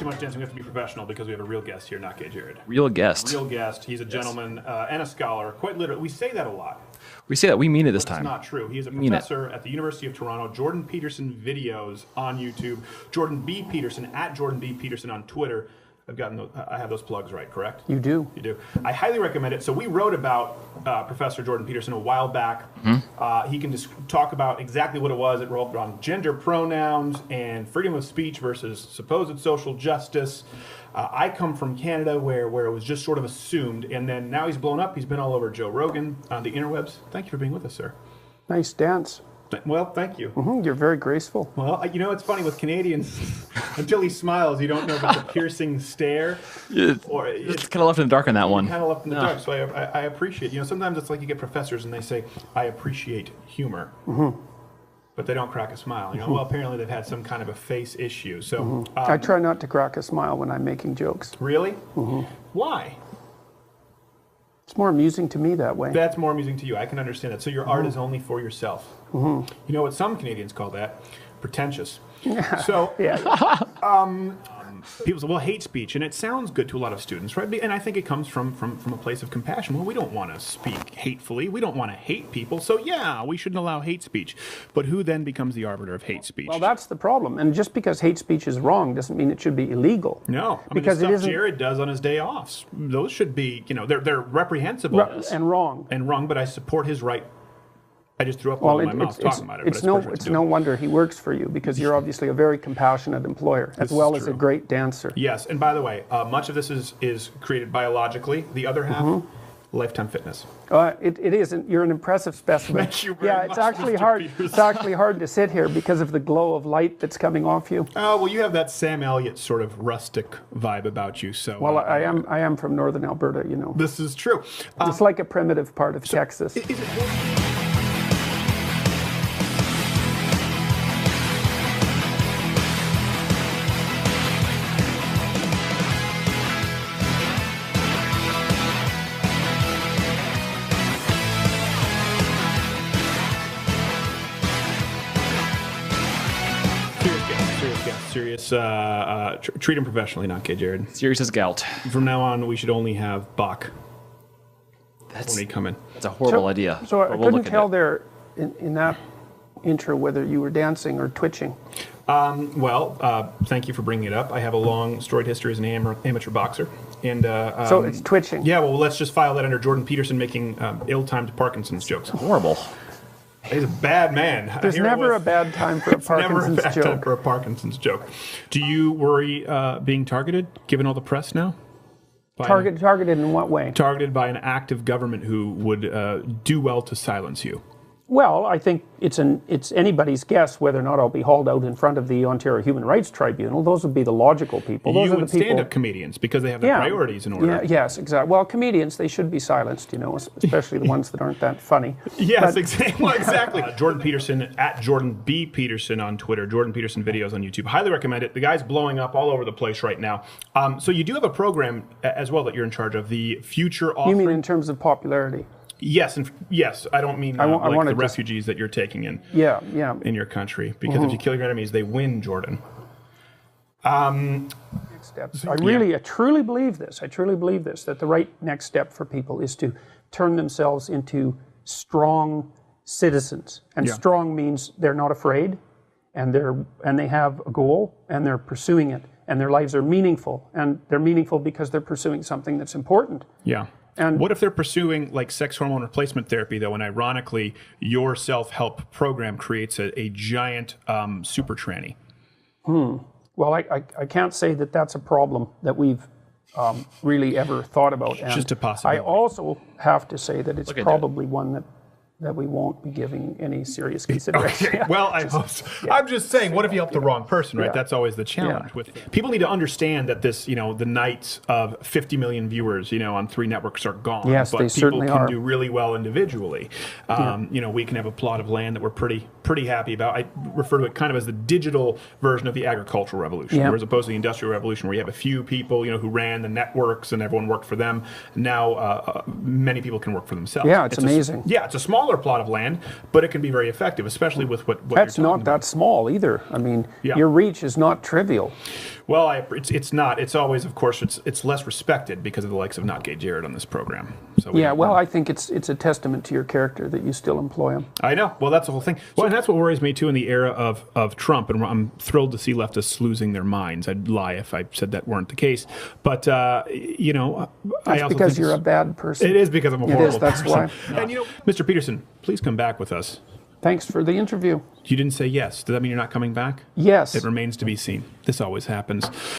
too much dancing. We have to be professional because we have a real guest here, not gay Jared. Real guest. Real guest. He's a gentleman and a scholar. Quite literally. We say that a lot. We say that. We mean it this time. It's not true. He is a professor at the University of Toronto. Jordan Peterson videos on YouTube. Jordan B. Peterson at Jordan B. Peterson on Twitter. I have those plugs right, correct? You do. You do. I highly recommend it. So we wrote about Professor Jordan Peterson a while back. He can just talk about exactly what it was. It rolled on gender pronouns and freedom of speech versus supposed social justice. I come from Canada where it was just sort of assumed, and then now he's blown up. He's been all over Joe Rogan on the interwebs. Thank you for being with us, sir. Nice dance. Well, thank you. You're very graceful. Well, you know, it's funny with Canadians, until he smiles, you don't know if it's a piercing stare. Or it's kind of left in the dark on that one. Kind of left in the dark, so I appreciate, sometimes it's like you get professors and they say, I appreciate humor. But they don't crack a smile. Well, apparently they've had some kind of a face issue. So I try not to crack a smile when I'm making jokes. Really? Why? It's more amusing to me that way. That's more amusing to you. I can understand that. So your art is only for yourself. You know what some Canadians call that? Pretentious. So people say, well, hate speech, and it sounds good to a lot of students, right? And I think it comes from a place of compassion. Well, we don't want to speak hatefully. We don't want to hate people. So yeah, we shouldn't allow hate speech. But who then becomes the arbiter of hate speech? Well, that's the problem. And just because hate speech is wrong doesn't mean it should be illegal. No, because the stuff Jared does on his day offs, those should be, they're reprehensible and wrong. And wrong, but I support his right. I just threw up all in my mouth talking about it. It's no wonder he works for you, because you're obviously a very compassionate employer, as well as a great dancer. Yes, and by the way, much of this is created biologically. The other half, Lifetime Fitness. It is. You're an impressive specimen. Thank you very much, it's actually hard. It's actually hard to sit here because of the glow of light that's coming off you. Oh well, you have that Sam Elliott sort of rustic vibe about you. So well, I am from northern Alberta. This is true. It's like a primitive part of Texas. Is it serious? Treat him professionally, not gay Jared. Serious as gout. From now on, we should only have Bach when he come in. That's a horrible idea. So I couldn't tell there in that intro whether you were dancing or twitching. Thank you for bringing it up. I have a long storied history as an amateur boxer. And so it's twitching. Yeah, well, let's just file that under Jordan Peterson making ill-timed Parkinson's jokes. Horrible. He's a bad man. There's never a bad time for a Parkinson's joke. Never a bad time for a Parkinson's joke. Do you worry being targeted, given all the press now? Targeted in what way? Targeted by an active government who would do well to silence you. Well, I think it's anybody's guess whether or not I'll be hauled out in front of the Ontario Human Rights Tribunal. Those would be the logical people. Those you are the and people, stand-up comedians, because they have their priorities in order. Yeah, yes, exactly. Well, comedians, they should be silenced, especially the ones that aren't that funny. Yes, exactly. Jordan Peterson, at Jordan B. Peterson on Twitter, Jordan Peterson videos on YouTube. Highly recommend it. The guy's blowing up all over the place right now. So you do have a program as well that you're in charge of, the Future Offering. You mean in terms of popularity? Yes, yes. I don't mean the refugees that you're taking in. Yeah. In your country, because if you kill your enemies, they win, Jordan. Next steps. I truly believe this. I truly believe this, that the right next step for people is to turn themselves into strong citizens, and strong means they're not afraid, and they have a goal, and they're pursuing it, and their lives are meaningful, and they're meaningful because they're pursuing something that's important. Yeah. And what if they're pursuing like sex hormone replacement therapy, though, and ironically, your self-help program creates a giant super tranny? Well, I can't say that that's a problem that we've really ever thought about. And just a possibility. I also have to say that it's probably one that we won't be giving any serious consideration. Okay. Well, I hope so. Yeah. I'm just saying, what if you help the wrong person, right? Yeah. That's always the challenge. With people need to understand that this, the nights of 50 million viewers, on 3 networks are gone. Yes, but they certainly people can are. do really well individually. We can have a plot of land that we're pretty happy about. I refer to it kind of as the digital version of the agricultural revolution, as opposed to the industrial revolution, where you have a few people, who ran the networks and everyone worked for them. Now, many people can work for themselves. Yeah, it's amazing. It's a smaller plot of land, but it can be very effective, especially with what that's you're not that small either. I mean, your reach is not trivial. Well, it's not. It's always, of course, it's less respected because of the likes of Not Gay Jared on this program. So yeah, well, I think it's a testament to your character that you still employ him. I know. Well, that's the whole thing. Well, and that's what worries me, too, in the era of Trump. And I'm thrilled to see leftists losing their minds. I'd lie if I said that weren't the case. But, you know, that's because you're a bad person. It is because I'm a horrible that's person. why. And, you know, Mr. Peterson, please come back with us. Thanks for the interview. You didn't say yes. Does that mean you're not coming back? Yes. It remains to be seen. This always happens.